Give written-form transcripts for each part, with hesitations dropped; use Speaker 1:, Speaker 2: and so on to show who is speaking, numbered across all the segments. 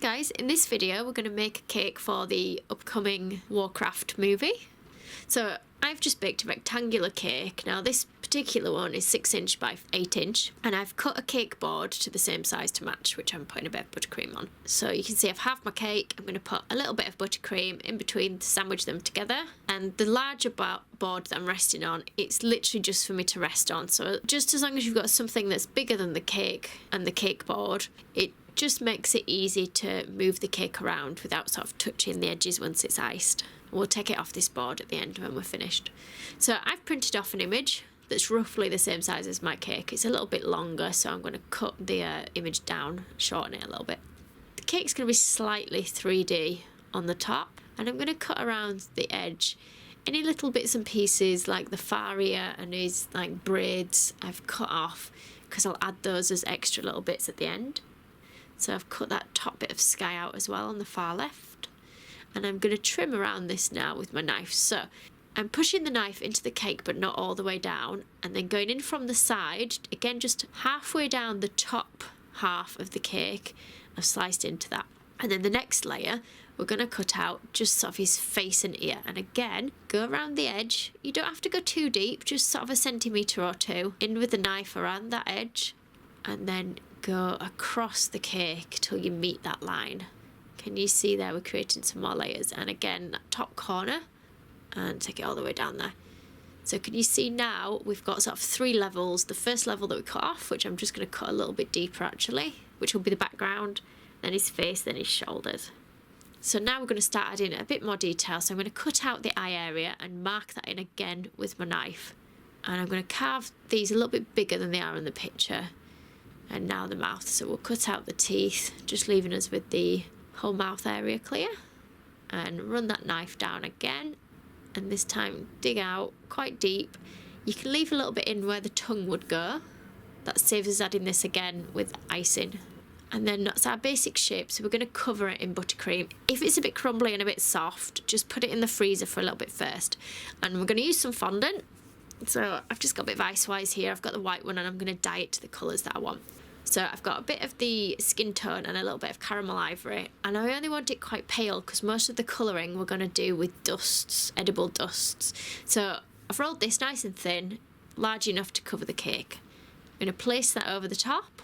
Speaker 1: guys, in this video we're going to make a cake for the upcoming Warcraft movie. So I've just baked a rectangular cake. Now this particular one is 6 inch by 8 inch and I've cut a cake board to the same size to match, which I'm putting a bit of buttercream on. So you can see I've halved my cake. I'm going to put a little bit of buttercream in between to sandwich them together, and the larger board that I'm resting on, it's literally just for me to rest on. So just as long as you've got something that's bigger than the cake and the cake board, it just makes it easy to move the cake around without sort of touching the edges once it's iced. We'll take it off this board at the end when we're finished. So I've printed off an image that's roughly the same size as my cake. It's a little bit longer, so I'm going to cut the image down, shorten it a little bit. The cake's going to be slightly 3D on the top, and I'm going to cut around the edge any little bits and pieces like the far ear and these like braids I've cut off, because I'll add those as extra little bits at the end. So I've cut that top bit of sky out as well on the far left. And I'm going to trim around this now with my knife. So I'm pushing the knife into the cake but not all the way down, and then going in from the side, again just halfway down the top half of the cake. I've sliced into that. And then the next layer we're going to cut out just sort of his face and ear, and again go around the edge. You don't have to go too deep, just sort of a centimetre or two in with the knife around that edge, and then go across the cake till you meet that line. Can you see there we're creating some more layers? And again that top corner, and take it all the way down there. So can you see now we've got sort of 3 levels. The first level that we cut off, which I'm just going to cut a little bit deeper actually, which will be the background, then his face, then his shoulders. So now we're going to start adding a bit more detail. So I'm going to cut out the eye area and mark that in again with my knife, and I'm going to carve these a little bit bigger than they are in the picture. And now the mouth, so we'll cut out the teeth, just leaving us with the whole mouth area clear, and run that knife down again, and this time dig out quite deep. You can leave a little bit in where the tongue would go. That saves us adding this again with icing. And then that's our basic shape, so we're going to cover it in buttercream. If it's a bit crumbly and a bit soft, just put it in the freezer for a little bit first. And we're going to use some fondant. So I've just got a bit of Ice Wise here. I've got the white one and I'm going to dye it to the colours that I want. So I've got a bit of the skin tone and a little bit of caramel ivory, and I only want it quite pale because most of the colouring we're going to do with dusts, edible dusts. So I've rolled this nice and thin, large enough to cover the cake. I'm going to place that over the top,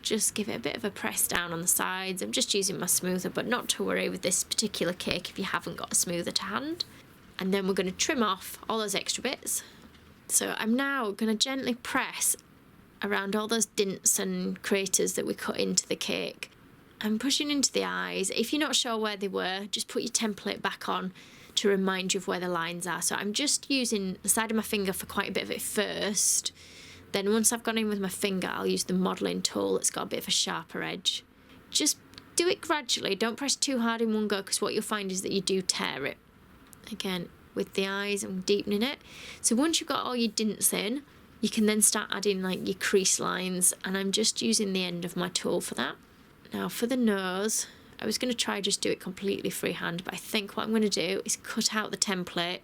Speaker 1: just give it a bit of a press down on the sides. I'm just using my smoother, but not to worry with this particular cake if you haven't got a smoother to hand. And then we're going to trim off all those extra bits. So I'm now going to gently press around all those dints and craters that we cut into the cake. I'm pushing into the eyes. If you're not sure where they were, just put your template back on to remind you of where the lines are. So I'm just using the side of my finger for quite a bit of it first. Then once I've gone in with my finger, I'll use the modelling tool that's got a bit of a sharper edge. Just do it gradually. Don't press too hard in one go, because what you'll find is that you do tear it. Again, with the eyes, I'm deepening it. So once you've got all your dints in, you can then start adding like your crease lines, and I'm just using the end of my tool for that. Now for the nose, I was going to try just do it completely freehand, but I think what I'm going to do is cut out the template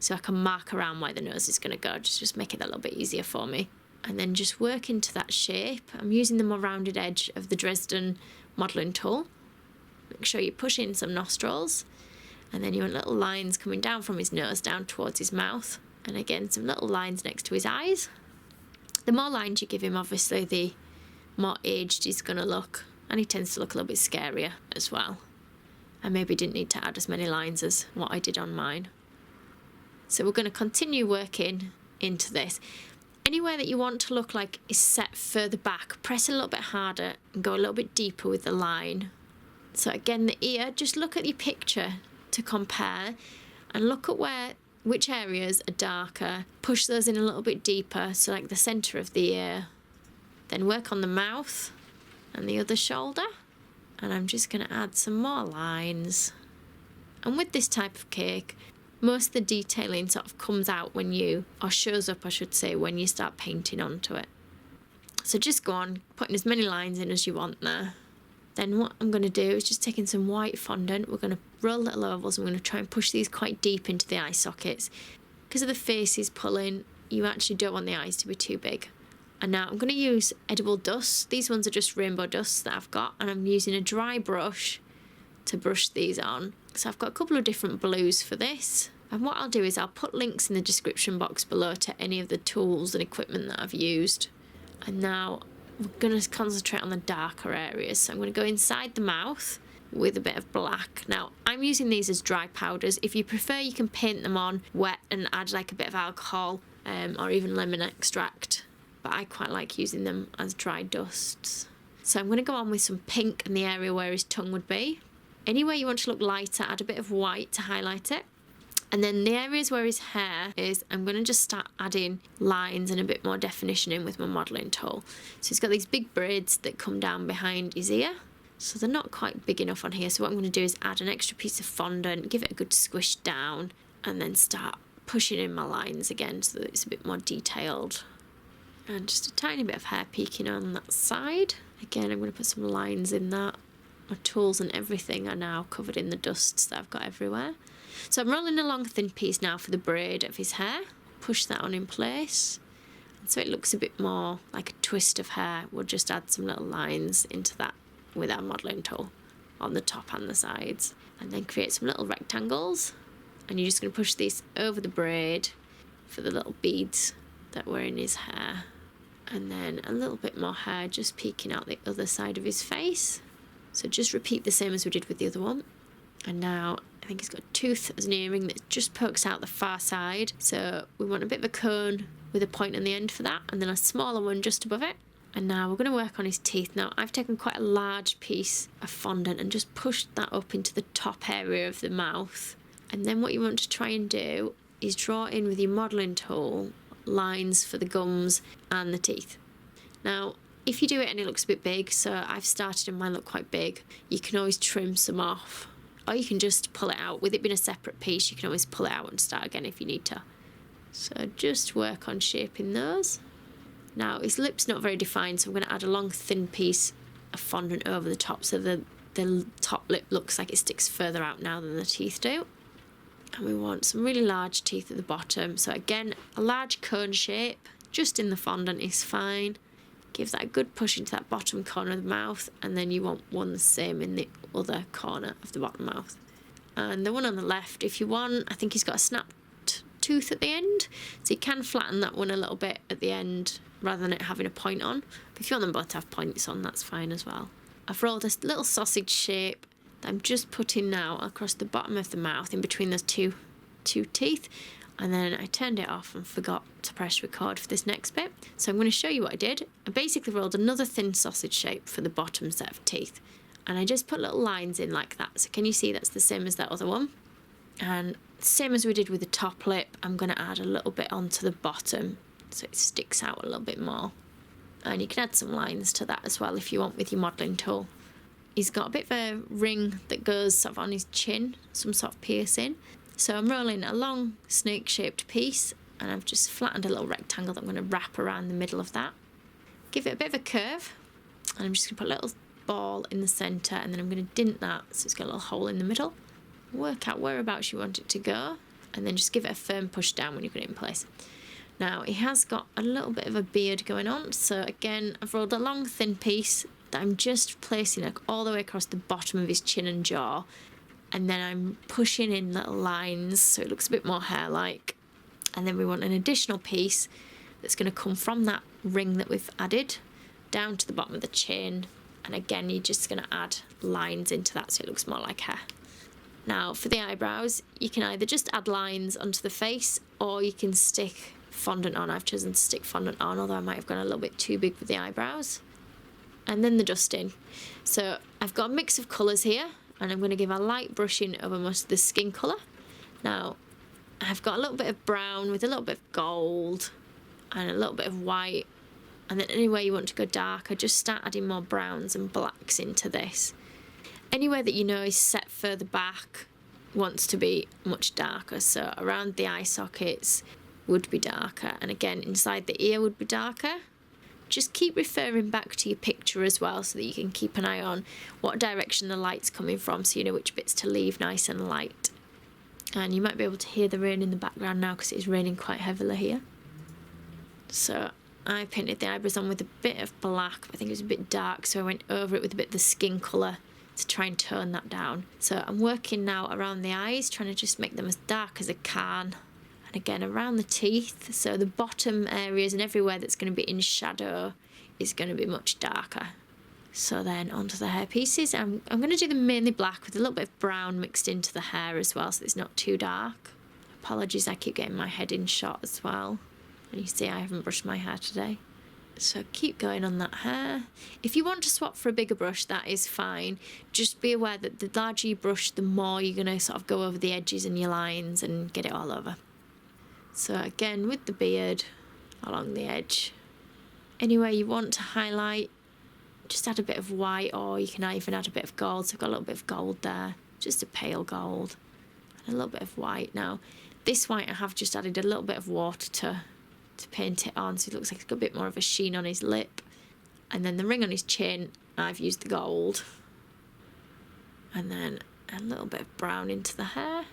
Speaker 1: so I can mark around where the nose is going to go, just make it a little bit easier for me. And then just work into that shape. I'm using the more rounded edge of the Dresden modelling tool. Make sure you push in some nostrils, and then you want little lines coming down from his nose down towards his mouth. And again, some little lines next to his eyes. The more lines you give him, obviously, the more aged he's going to look. And he tends to look a little bit scarier as well. I maybe didn't need to add as many lines as what I did on mine. So we're going to continue working into this. Anywhere that you want to look like is set further back, press a little bit harder and go a little bit deeper with the line. So again, the ear, just look at your picture to compare and look at which areas are darker. Push those in a little bit deeper, so like the centre of the ear. Then work on the mouth and the other shoulder. And I'm just going to add some more lines. And with this type of cake, most of the detailing sort of comes out when you, or shows up I should say, when you start painting onto it. So just go on, putting as many lines in as you want there. Then what I'm going to do is just taking some white fondant, we're going to roll little ovals and we're going to try and push these quite deep into the eye sockets. Because of the faces pulling, you actually don't want the eyes to be too big. And now I'm going to use edible dust. These ones are just rainbow dusts that I've got, and I'm using a dry brush to brush these on. So I've got a couple of different blues for this. And what I'll do is I'll put links in the description box below to any of the tools and equipment that I've used. And now we're going to concentrate on the darker areas. So I'm going to go inside the mouth with a bit of black. Now I'm using these as dry powders. If you prefer, you can paint them on wet and add like a bit of alcohol or even lemon extract. But I quite like using them as dry dusts. So I'm going to go on with some pink in the area where his tongue would be. Anywhere you want to look lighter, add a bit of white to highlight it. And then the areas where his hair is, I'm going to just start adding lines and a bit more definition in with my modelling tool. So he's got these big braids that come down behind his ear. So they're not quite big enough on here. So what I'm going to do is add an extra piece of fondant, give it a good squish down, and then start pushing in my lines again so that it's a bit more detailed. And just a tiny bit of hair peeking on that side. Again, I'm going to put some lines in that. My tools and everything are now covered in the dusts that I've got everywhere. So I'm rolling a long thin piece now for the braid of his hair. Push that on in place. And so it looks a bit more like a twist of hair. We'll just add some little lines into that with our modelling tool on the top and the sides. And then create some little rectangles. And you're just going to push these over the braid for the little beads that were in his hair. And then a little bit more hair just peeking out the other side of his face. So just repeat the same as we did with the other one. And now I think he's got a tooth as an earring that just pokes out the far side. So we want a bit of a cone with a point on the end for that, and then a smaller one just above it. And now we're going to work on his teeth. Now I've taken quite a large piece of fondant and just pushed that up into the top area of the mouth. And then what you want to try and do is draw in with your modelling tool lines for the gums and the teeth. Now if you do it and it looks a bit big, so I've started and mine look quite big, you can always trim some off, or you can just pull it out. With it being a separate piece, you can always pull it out and start again if you need to. So just work on shaping those. Now his lip's not very defined, so I'm going to add a long thin piece of fondant over the top so the top lip looks like it sticks further out now than the teeth do. And we want some really large teeth at the bottom. So again, a large cone shape just in the fondant is fine. Give that a good push into that bottom corner of the mouth, and then you want one the same in the other corner of the bottom mouth. And the one on the left, if you want, I think he's got a snapped tooth at the end, so you can flatten that one a little bit at the end rather than it having a point on. But if you want them both to have points on, that's fine as well. I've rolled a little sausage shape that I'm just putting now across the bottom of the mouth in between those two teeth. And then I turned it off and forgot to press record for this next bit. So I'm going to show you what I did. I basically rolled another thin sausage shape for the bottom set of teeth. And I just put little lines in like that. So can you see that's the same as that other one? And same as we did with the top lip, I'm going to add a little bit onto the bottom so it sticks out a little bit more. And you can add some lines to that as well if you want with your modelling tool. He's got a bit of a ring that goes sort of on his chin, some sort of piercing. So I'm rolling a long snake-shaped piece, and I've just flattened a little rectangle that I'm going to wrap around the middle of that. Give it a bit of a curve, and I'm just going to put a little ball in the centre, and then I'm going to dint that so it's got a little hole in the middle. Work out whereabouts you want it to go, and then just give it a firm push down when you put it in place. Now, he has got a little bit of a beard going on, so again, I've rolled a long thin piece that I'm just placing all the way across the bottom of his chin and jaw. And then I'm pushing in little lines so it looks a bit more hair-like. And then we want an additional piece that's going to come from that ring that we've added down to the bottom of the chin. And again, you're just going to add lines into that so it looks more like hair. Now, for the eyebrows, you can either just add lines onto the face or you can stick fondant on. I've chosen to stick fondant on, although I might have gone a little bit too big with the eyebrows. And then the dusting. So I've got a mix of colours here. And I'm going to give a light brushing over most of the skin colour. Now, I've got a little bit of brown with a little bit of gold and a little bit of white. And then anywhere you want to go darker, just start adding more browns and blacks into this. Anywhere that you know is set further back wants to be much darker. So around the eye sockets would be darker. And again, inside the ear would be darker. Just keep referring back to your picture as well so that you can keep an eye on what direction the light's coming from so you know which bits to leave nice and light. And you might be able to hear the rain in the background now because it is raining quite heavily here. So I painted the eyebrows on with a bit of black. I think it was a bit dark, so I went over it with a bit of the skin colour to try and tone that down. So I'm working now around the eyes, trying to just make them as dark as I can. And again, around the teeth, so the bottom areas and everywhere that's going to be in shadow is going to be much darker. So then onto the hair pieces. I'm going to do them mainly black with a little bit of brown mixed into the hair as well, so it's not too dark. Apologies, I keep getting my head in shot as well. And you see I haven't brushed my hair today. So keep going on that hair. If you want to swap for a bigger brush, that is fine. Just be aware that the larger you brush, the more you're going to sort of go over the edges and your lines and get it all over. So again, with the beard, along the edge. Anywhere you want to highlight, just add a bit of white, or you can even add a bit of gold. So I've got a little bit of gold there, just a pale gold. And a little bit of white. Now, this white I have just added a little bit of water to paint it on, so it looks like it's got a bit more of a sheen on his lip. And then the ring on his chin, I've used the gold. And then a little bit of brown into the hair.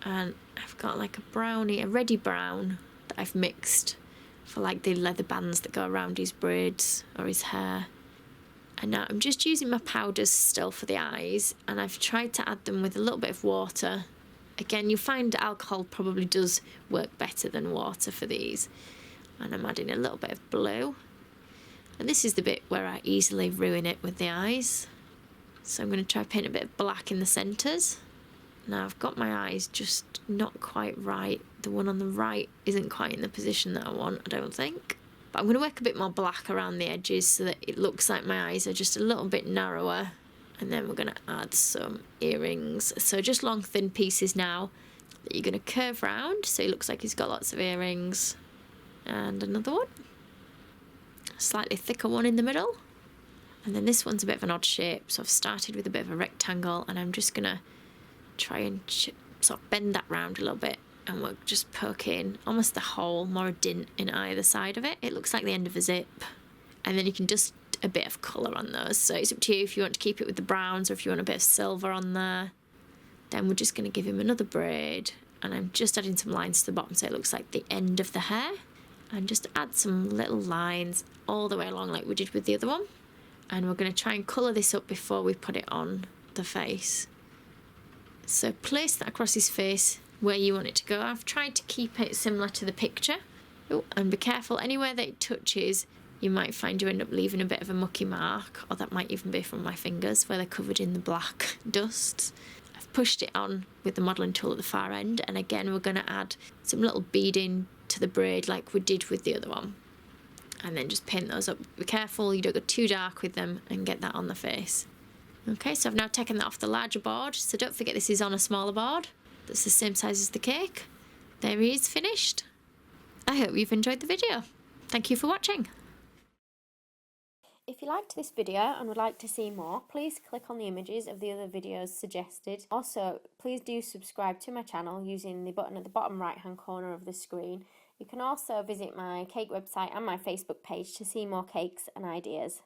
Speaker 1: And I've got like a brownie, a reddy brown that I've mixed for like the leather bands that go around his braids or his hair. And now I'm just using my powders still for the eyes, and I've tried to add them with a little bit of water. Again, you'll find alcohol probably does work better than water for these. And I'm adding a little bit of blue. And this is the bit where I easily ruin it with the eyes. So I'm going to try paint a bit of black in the centres. Now I've got my eyes just not quite right. The one on the right isn't quite in the position that I want, I don't think. But I'm going to work a bit more black around the edges so that it looks like my eyes are just a little bit narrower. And then we're going to add some earrings. So just long thin pieces now that you're going to curve round so it looks like he's got lots of earrings. And another one. A slightly thicker one in the middle. And then this one's a bit of an odd shape. So I've started with a bit of a rectangle, and I'm just going to try and sort of bend that round a little bit. And we'll just poke in almost the hole, more a dint in either side of it. It looks like the end of a zip. And then you can just a bit of colour on those, so it's up to you if you want to keep it with the browns or if you want a bit of silver on there. Then we're just going to give him another braid, and I'm just adding some lines to the bottom so it looks like the end of the hair, and just add some little lines all the way along like we did with the other one. And we're going to try and colour this up before we put it on the face. So place that across his face where you want it to go. I've tried to keep it similar to the picture. Oh, and be careful, anywhere that it touches you might find you end up leaving a bit of a mucky mark, or that might even be from my fingers where they're covered in the black dust. I've pushed it on with the modelling tool at the far end, and again we're going to add some little beading to the braid like we did with the other one. And then just paint those up. Be careful you don't go too dark with them and get that on the face. Okay, so I've now taken that off the larger board, so don't forget this is on a smaller board that's the same size as the cake. There he is, finished. I hope you've enjoyed the video. Thank you for watching.
Speaker 2: If you liked this video and would like to see more, please click on the images of the other videos suggested. Also, please do subscribe to my channel using the button at the bottom right hand corner of the screen. You can also visit my cake website and my Facebook page to see more cakes and ideas.